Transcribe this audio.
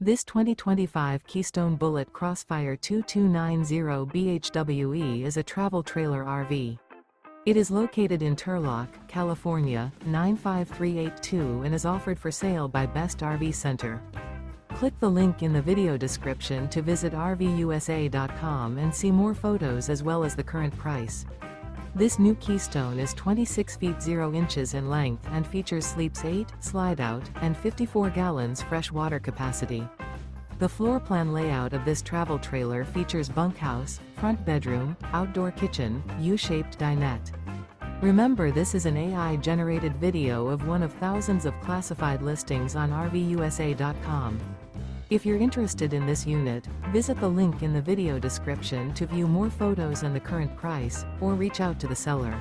This 2025 Keystone Bullet Crossfire 2290 BHWE is a travel trailer RV. It is located in Turlock, California, 95382 and is offered for sale by Best RV Center. Click the link in the video description to visit RVUSA.com and see more photos as well as the current price. This new Keystone is 26 feet 0 inches in length and features sleeps 8, Slideout, and 54 gallons fresh water capacity. The floor plan layout of this travel trailer features bunkhouse, front bedroom, outdoor kitchen, U-shaped dinette. Remember, this is an AI-generated video of one of thousands of classified listings on RVUSA.com. If you're interested in this unit, visit the link in the video description to view more photos and the current price, or reach out to the seller.